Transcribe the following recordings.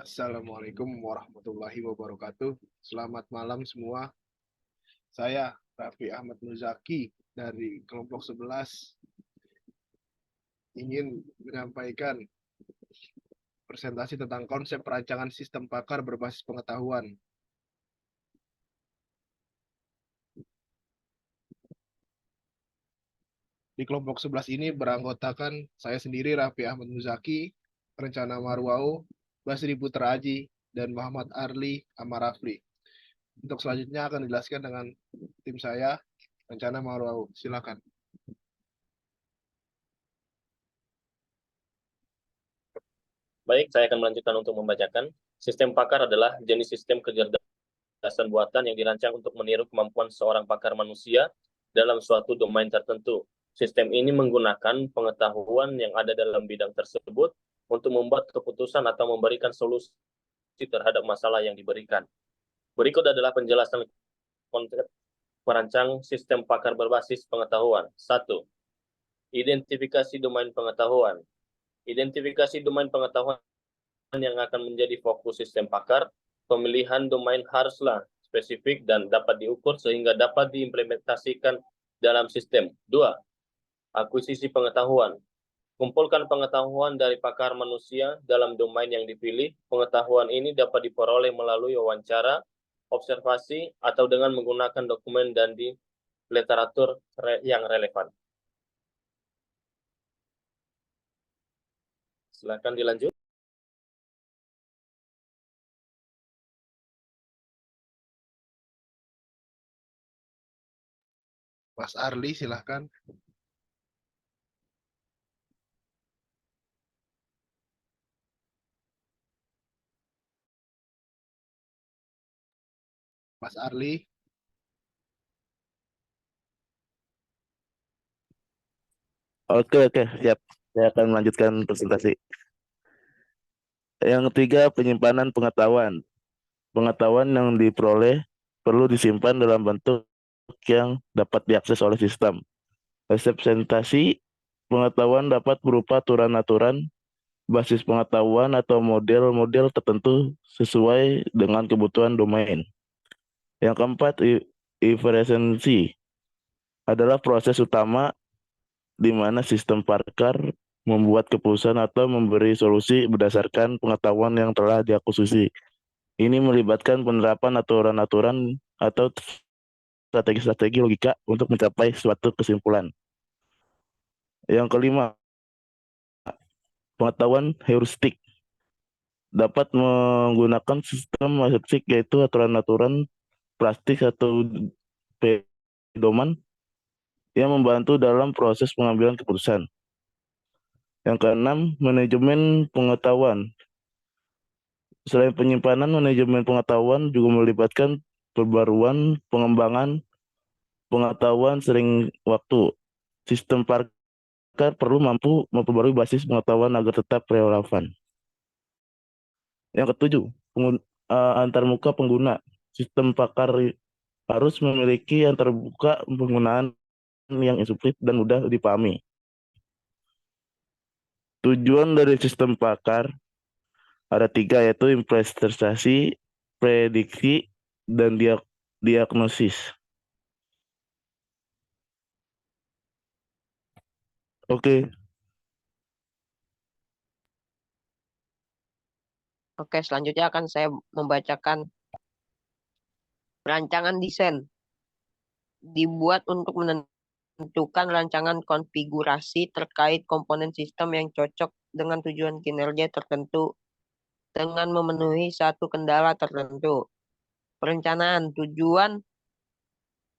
Assalamualaikum warahmatullahi wabarakatuh. Selamat malam semua. Saya Raffi Ahmad Muzaki dari kelompok 11 ingin menyampaikan presentasi tentang konsep perancangan sistem pakar berbasis pengetahuan. Di kelompok 11 ini beranggotakan saya sendiri Raffi Ahmad Muzaki, Rencana Marwao, Basri Putra Aji, dan Muhammad Arli Amarafli. Untuk selanjutnya akan dijelaskan dengan tim saya, Rencana Marwao. Silakan. Baik, saya akan melanjutkan untuk membacakan. Sistem pakar adalah jenis sistem kecerdasan buatan yang dirancang untuk meniru kemampuan seorang pakar manusia dalam suatu domain tertentu. Sistem ini menggunakan pengetahuan yang ada dalam bidang tersebut untuk membuat keputusan atau memberikan solusi terhadap masalah yang diberikan. Berikut adalah penjelasan konsep perancang sistem pakar berbasis pengetahuan. 1. Identifikasi domain pengetahuan. Identifikasi domain pengetahuan yang akan menjadi fokus sistem pakar. Pemilihan domain haruslah spesifik dan dapat diukur sehingga dapat diimplementasikan dalam sistem. 2. Akuisisi pengetahuan. Kumpulkan pengetahuan dari pakar manusia dalam domain yang dipilih. Pengetahuan ini dapat diperoleh melalui wawancara, observasi, atau dengan menggunakan dokumen dan di literatur yang relevan. Silakan dilanjut. Mas Arli, silahkan. Mas Arli. Oke, siap. Saya akan melanjutkan presentasi. Yang ketiga, penyimpanan pengetahuan. Pengetahuan yang diperoleh perlu disimpan dalam bentuk yang dapat diakses oleh sistem. Representasi pengetahuan dapat berupa aturan-aturan, basis pengetahuan, atau model-model tertentu sesuai dengan kebutuhan domain. Yang keempat, inferensi adalah proses utama di mana sistem pakar membuat keputusan atau memberi solusi berdasarkan pengetahuan yang telah diakuisisi. Ini melibatkan penerapan aturan-aturan atau strategi-strategi logika untuk mencapai suatu kesimpulan. Yang kelima, pengetahuan heuristik dapat menggunakan sistem heuristik yaitu aturan-aturan plastik atau pedoman yang membantu dalam proses pengambilan keputusan. Yang keenam, manajemen pengetahuan. Selain penyimpanan, manajemen pengetahuan juga melibatkan perbaruan, pengembangan pengetahuan sering waktu. Sistem pakar perlu mampu memperbarui basis pengetahuan agar tetap relevan. Yang ketujuh, antarmuka pengguna. Sistem pakar harus memiliki antarmuka penggunaan yang intuitif dan mudah dipahami. Tujuan dari sistem pakar ada 3, yaitu implementasi, prediksi, dan diagnosis. Oke. Oke, selanjutnya akan saya membacakan perancangan desain. Dibuat untuk menentukan rancangan konfigurasi terkait komponen sistem yang cocok dengan tujuan kinerja tertentu dengan memenuhi satu kendala tertentu. Perencanaan tujuan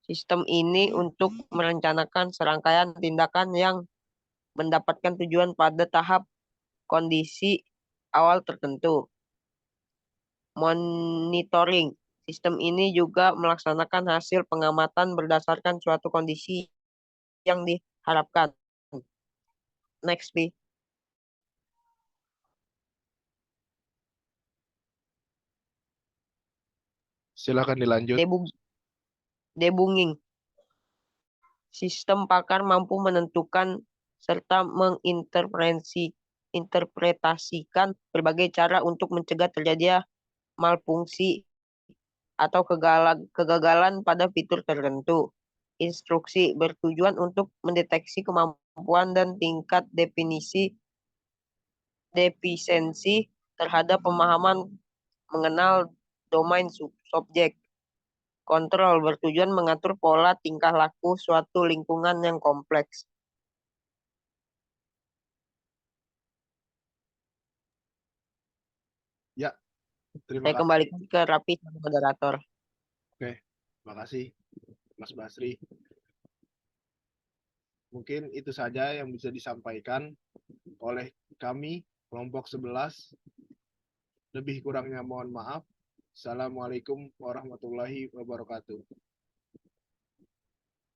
sistem ini untuk merencanakan serangkaian tindakan yang mendapatkan tujuan pada tahap kondisi awal tertentu. Monitoring. Sistem ini juga melaksanakan hasil pengamatan berdasarkan suatu kondisi yang diharapkan. Next, B. Silakan dilanjut. Debugging. Sistem pakar mampu menentukan serta menginterferensi menginterpretasikan berbagai cara untuk mencegah terjadinya malfungsi atau kegagalan pada fitur tertentu. Instruksi bertujuan untuk mendeteksi kemampuan dan tingkat defisiensi terhadap pemahaman mengenal domain subjek. Kontrol bertujuan mengatur pola tingkah laku suatu lingkungan yang kompleks. Ya, terima Saya kasih. kembalikan ke Rapi sebagai moderator. Oke, terima kasih Mas Basri. Mungkin itu saja yang bisa disampaikan oleh kami, kelompok 11. Lebih kurangnya mohon maaf. Assalamualaikum warahmatullahi wabarakatuh.